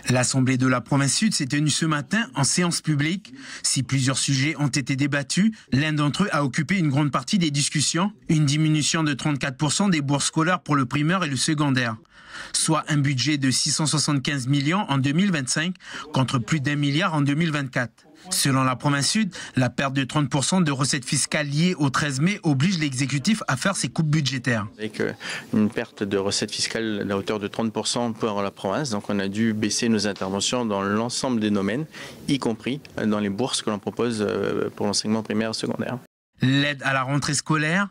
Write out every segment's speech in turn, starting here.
L'Assemblée de la province sud s'est tenue ce matin en séance publique. Si plusieurs sujets ont été débattus, l'un d'entre eux a occupé une grande partie des discussions. Une diminution de 34% des bourses scolaires pour le primaire et le secondaire, soit un budget de 675 millions en 2025 contre plus d'1 milliard en 2024. Selon la province sud, la perte de 30% de recettes fiscales liées au 13 mai oblige l'exécutif à faire ses coupes budgétaires. Avec une perte de recettes fiscales à la hauteur de 30% pour la province, donc on a dû baisser nos interventions dans l'ensemble des domaines, y compris dans les bourses que l'on propose pour l'enseignement primaire et secondaire. L'aide à la rentrée scolaire,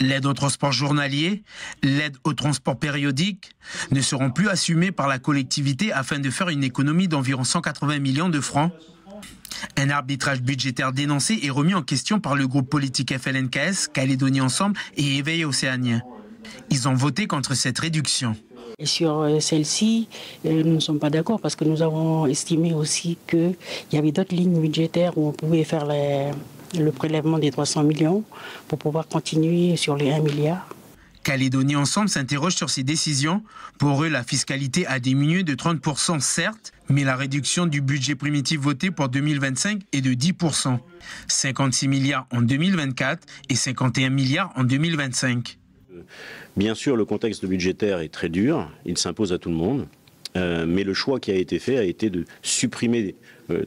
l'aide au transport journalier, l'aide au transport périodique ne seront plus assumées par la collectivité afin de faire une économie d'environ 180 millions de francs. Un arbitrage budgétaire dénoncé et remis en question par le groupe politique FLNKS, Calédonie Ensemble et Éveil Océanien. Ils ont voté contre cette réduction. Et sur celle-ci, nous ne sommes pas d'accord parce que nous avons estimé aussi qu'il y avait d'autres lignes budgétaires où on pouvait faire le prélèvement des 300 millions pour pouvoir continuer sur les 1 milliard. Calédonie Ensemble s'interroge sur ces décisions. Pour eux, la fiscalité a diminué de 30%, certes, mais la réduction du budget primitif voté pour 2025 est de 10%. 56 milliards en 2024 et 51 milliards en 2025. Bien sûr, le contexte budgétaire est très dur, il s'impose à tout le monde, mais le choix qui a été fait a été de supprimer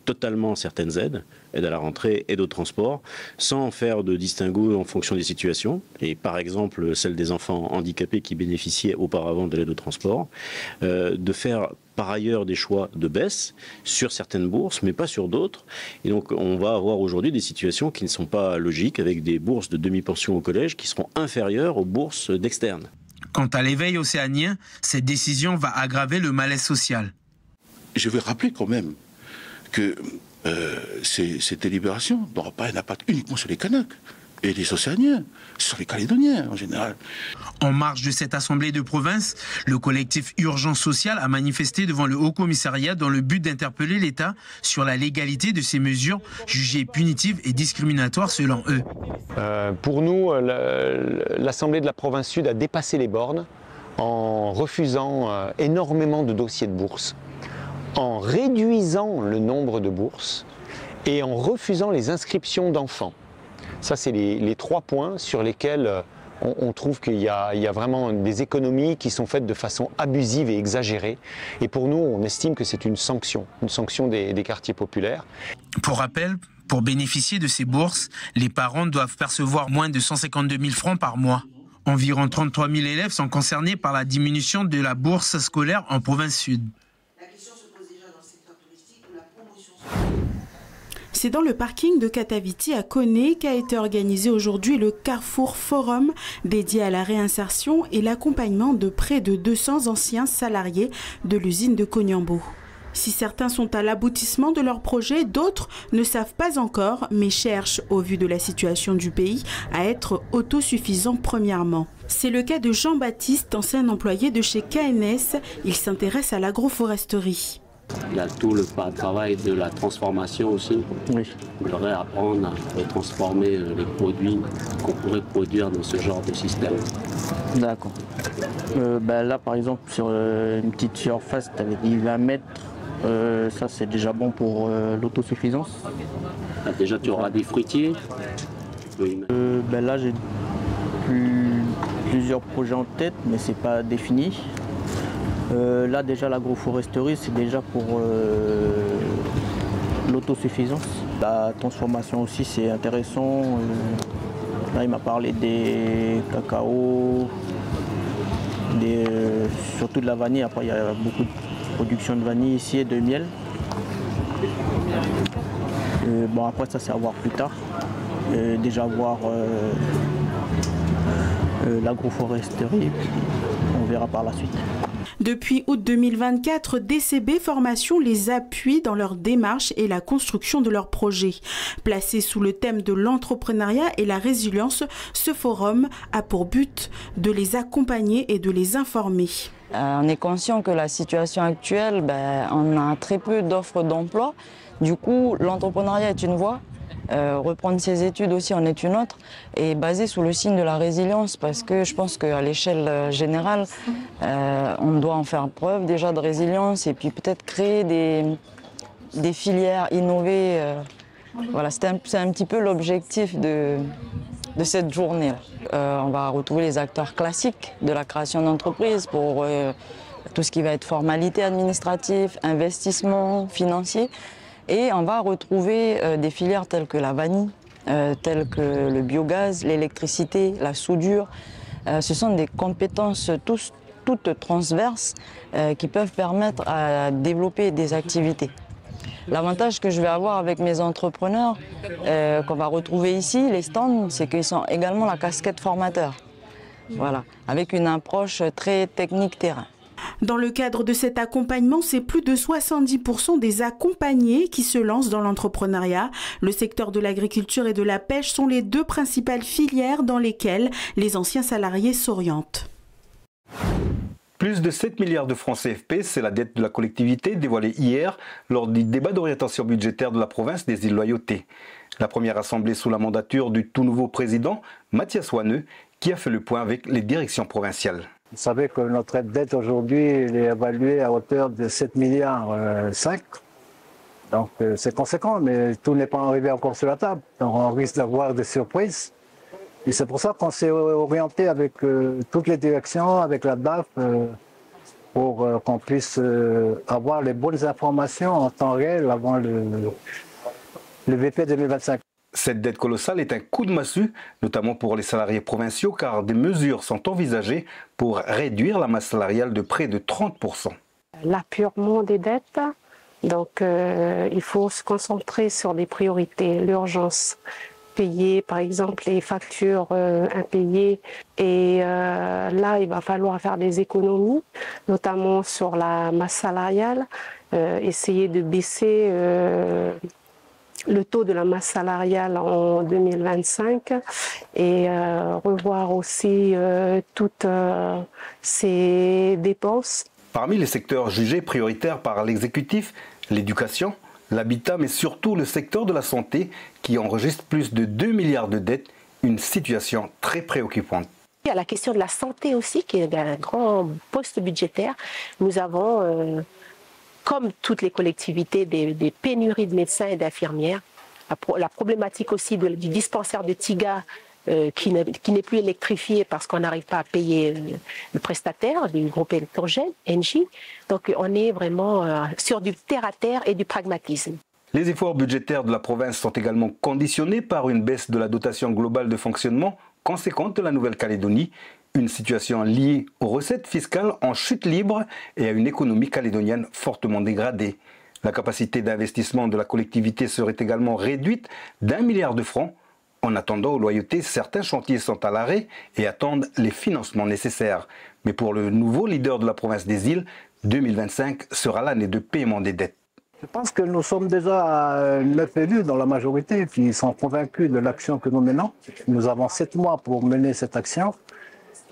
totalement certaines aides à la rentrée, aide au transport, sans faire de distinguo en fonction des situations. Et par exemple, celle des enfants handicapés qui bénéficiaient auparavant de l'aide au transport, de faire par ailleurs des choix de baisse sur certaines bourses, mais pas sur d'autres. Et donc on va avoir aujourd'hui des situations qui ne sont pas logiques, avec des bourses de demi-pension au collège qui seront inférieures aux bourses d'externes. Quant à l'éveil océanien, cette décision va aggraver le malaise social. Je veux rappeler quand même que cette délibération n'aura pas un impact uniquement sur les Kanaks et les Océaniens, sur les Calédoniens en général. En marge de cette assemblée de province, le collectif Urgence Sociale a manifesté devant le Haut-Commissariat dans le but d'interpeller l'État sur la légalité de ces mesures jugées punitives et discriminatoires selon eux. Pour nous, l'Assemblée de la province sud a dépassé les bornes en refusant énormément de dossiers de bourse, en réduisant le nombre de bourses et en refusant les inscriptions d'enfants. Ça, c'est les 3 points sur lesquels on trouve qu'il y a vraiment des économies qui sont faites de façon abusive et exagérée. Et pour nous, on estime que c'est une sanction des quartiers populaires. Pour rappel, pour bénéficier de ces bourses, les parents doivent percevoir moins de 152 000 francs par mois. Environ 33 000 élèves sont concernés par la diminution de la bourse scolaire en province sud. C'est dans le parking de Kataviti à Koné qu'a été organisé aujourd'hui le Carrefour Forum dédié à la réinsertion et l'accompagnement de près de 200 anciens salariés de l'usine de Koniambo. Si certains sont à l'aboutissement de leur projet, d'autres ne savent pas encore, mais cherchent, au vu de la situation du pays, à être autosuffisants premièrement. C'est le cas de Jean-Baptiste, ancien employé de chez KNS. Il s'intéresse à l'agroforesterie. Il y a tout le travail de la transformation aussi. Oui. On devrait apprendre à transformer les produits qu'on pourrait produire dans ce genre de système. D'accord. Là, par exemple, sur une petite surface, tu avais dit 20 mètres. Ça, c'est déjà bon pour l'autosuffisance. Déjà, tu auras des fruitiers. Là, j'ai plusieurs projets en tête, mais c'est pas défini. Là déjà l'agroforesterie c'est déjà pour l'autosuffisance. La transformation aussi c'est intéressant. Là il m'a parlé des cacao, surtout de la vanille. Après il y a beaucoup de production de vanille ici et de miel. Après ça c'est à voir plus tard. Déjà voir l'agroforesterie, on verra par la suite. Depuis août 2024, DCB Formation les appuie dans leur démarche et la construction de leurs projets. Placé sous le thème de l'entrepreneuriat et la résilience, ce forum a pour but de les accompagner et de les informer. On est conscient que la situation actuelle, on a très peu d'offres d'emploi. Du coup, l'entrepreneuriat est une voie. reprendre ses études aussi en est une autre, et basée sous le signe de la résilience, parce que je pense qu'à l'échelle générale, on doit en faire preuve déjà de résilience et puis peut-être créer des filières innovées. Voilà, c'est un petit peu l'objectif de cette journée. On va retrouver les acteurs classiques de la création d'entreprises pour tout ce qui va être formalité administrative, investissement financier. Et on va retrouver des filières telles que la vanille, telles que le biogaz, l'électricité, la soudure. Ce sont des compétences toutes transverses qui peuvent permettre à développer des activités. L'avantage que je vais avoir avec mes entrepreneurs, qu'on va retrouver ici, les stands, c'est qu'ils sont également la casquette formateur. Voilà, avec une approche très technique terrain. Dans le cadre de cet accompagnement, c'est plus de 70% des accompagnés qui se lancent dans l'entrepreneuriat. Le secteur de l'agriculture et de la pêche sont les deux principales filières dans lesquelles les anciens salariés s'orientent. Plus de 7 milliards de francs CFP, c'est la dette de la collectivité dévoilée hier lors du débat d'orientation budgétaire de la province des îles Loyauté. La première assemblée sous la mandature du tout nouveau président, Mathias Wanneux, qui a fait le point avec les directions provinciales. Vous savez que notre dette aujourd'hui est évaluée à hauteur de 7 milliards 5. Donc c'est conséquent, mais tout n'est pas arrivé encore sur la table. Donc on risque d'avoir des surprises. Et c'est pour ça qu'on s'est orienté avec toutes les directions, avec la DAF, pour qu'on puisse avoir les bonnes informations en temps réel avant le VP 2025. Cette dette colossale est un coup de massue, notamment pour les salariés provinciaux, car des mesures sont envisagées pour réduire la masse salariale de près de 30%. L'appurement des dettes, donc il faut se concentrer sur des priorités, l'urgence. Payer par exemple les factures impayées et là il va falloir faire des économies, notamment sur la masse salariale, essayer de baisser le taux de la masse salariale en 2025 et revoir aussi toutes ces dépenses. Parmi les secteurs jugés prioritaires par l'exécutif, l'éducation, l'habitat, mais surtout le secteur de la santé qui enregistre plus de 2 milliards de dettes, une situation très préoccupante. Il y a la question de la santé aussi, qui est un grand poste budgétaire. Nous avons, comme toutes les collectivités, des pénuries de médecins et d'infirmières. La problématique aussi du dispensaire de TIGA qui n'est plus électrifié parce qu'on n'arrive pas à payer le prestataire du groupe électrogène, Engie. Donc on est vraiment sur du terre-à-terre et du pragmatisme. Les efforts budgétaires de la province sont également conditionnés par une baisse de la dotation globale de fonctionnement conséquente de la Nouvelle-Calédonie, une situation liée aux recettes fiscales en chute libre et à une économie calédonienne fortement dégradée. La capacité d'investissement de la collectivité serait également réduite d'1 milliard de francs. En attendant aux loyautés, certains chantiers sont à l'arrêt et attendent les financements nécessaires. Mais pour le nouveau leader de la province des îles, 2025 sera l'année de paiement des dettes. Je pense que nous sommes déjà 9 élus dans la majorité qui sont convaincus de l'action que nous menons. Nous avons 7 mois pour mener cette action.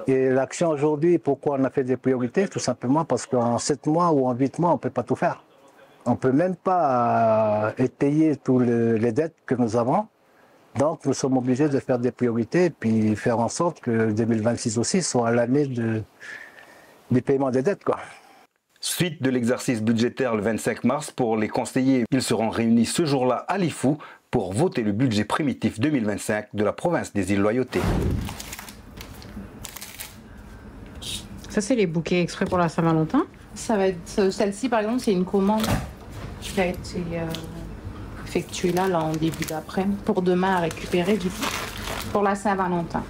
Et l'action aujourd'hui, pourquoi on a fait des priorités? Tout simplement parce qu'en 7 mois ou en 8 mois, on ne peut pas tout faire. On ne peut même pas étayer toutes les dettes que nous avons. Donc nous sommes obligés de faire des priorités et puis faire en sorte que 2026 aussi soit l'année du paiement des dettes, quoi. Suite de l'exercice budgétaire le 25 mars pour les conseillers. Ils seront réunis ce jour-là à Lifou pour voter le budget primitif 2025 de la province des îles Loyauté. Ça, c'est les bouquets exprès pour la Saint-Valentin. Ça va être celle-ci, par exemple, c'est une commande qui a été effectuée là en début d'après-midi pour demain à récupérer du coup pour la Saint-Valentin.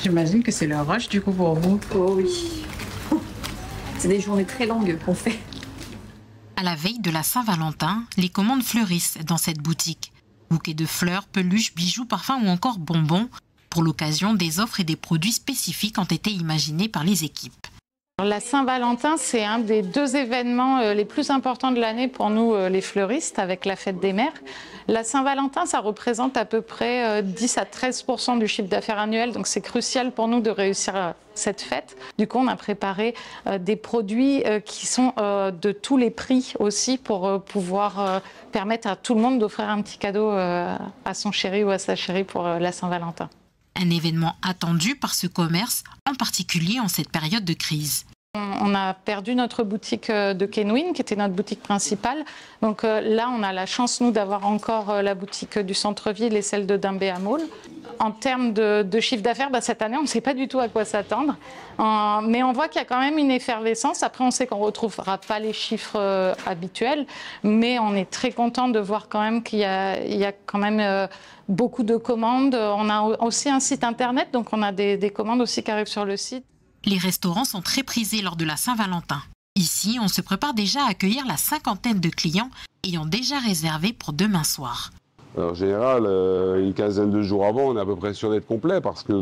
J'imagine que c'est le rush du coup pour vous. Oh oui. C'est des journées très longues qu'on fait. À la veille de la Saint-Valentin, les commandes fleurissent dans cette boutique. Bouquets de fleurs, peluches, bijoux, parfums ou encore bonbons. Pour l'occasion, des offres et des produits spécifiques ont été imaginés par les équipes. La Saint-Valentin, c'est un des 2 événements les plus importants de l'année pour nous, les fleuristes, avec la fête des mères. La Saint-Valentin, ça représente à peu près 10 à 13% du chiffre d'affaires annuel, donc c'est crucial pour nous de réussir cette fête. Du coup, on a préparé des produits qui sont de tous les prix aussi pour pouvoir permettre à tout le monde d'offrir un petit cadeau à son chéri ou à sa chérie pour la Saint-Valentin. Un événement attendu par ce commerce, en particulier en cette période de crise. On a perdu notre boutique de Kenwin, qui était notre boutique principale. Donc là, on a la chance, nous, d'avoir encore la boutique du centre-ville et celle de Dimbéa Mall. En termes de chiffre d'affaires, cette année, on ne sait pas du tout à quoi s'attendre. Mais on voit qu'il y a quand même une effervescence. Après, on sait qu'on ne retrouvera pas les chiffres habituels. Mais on est très content de voir quand même qu'il y a quand même beaucoup de commandes. On a aussi un site internet, donc on a des commandes aussi qui arrivent sur le site. Les restaurants sont très prisés lors de la Saint-Valentin. Ici, on se prépare déjà à accueillir la 50aine de clients ayant déjà réservé pour demain soir. En général, une quinzaine de jours avant, on est à peu près sûr d'être complet parce que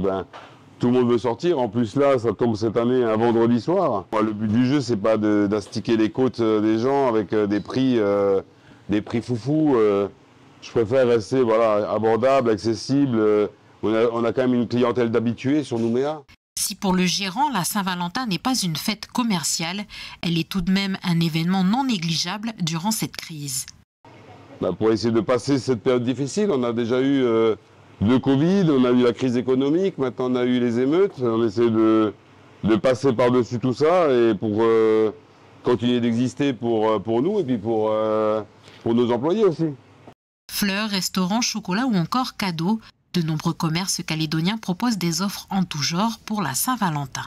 tout le monde veut sortir. En plus là, ça tombe cette année un vendredi soir. Le but du jeu, c'est pas d'astiquer les côtes des gens avec des prix foufou. Je préfère rester abordable, accessible. On a quand même une clientèle d'habitués sur Nouméa. Si pour le gérant, la Saint-Valentin n'est pas une fête commerciale, elle est tout de même un événement non négligeable durant cette crise. Pour essayer de passer cette période difficile, on a déjà eu le Covid, on a eu la crise économique, maintenant on a eu les émeutes. On essaie de passer par-dessus tout ça et pour continuer d'exister pour nous et puis pour nos employés aussi. Fleurs, restaurants, chocolat ou encore cadeaux, de nombreux commerces calédoniens proposent des offres en tout genre pour la Saint-Valentin.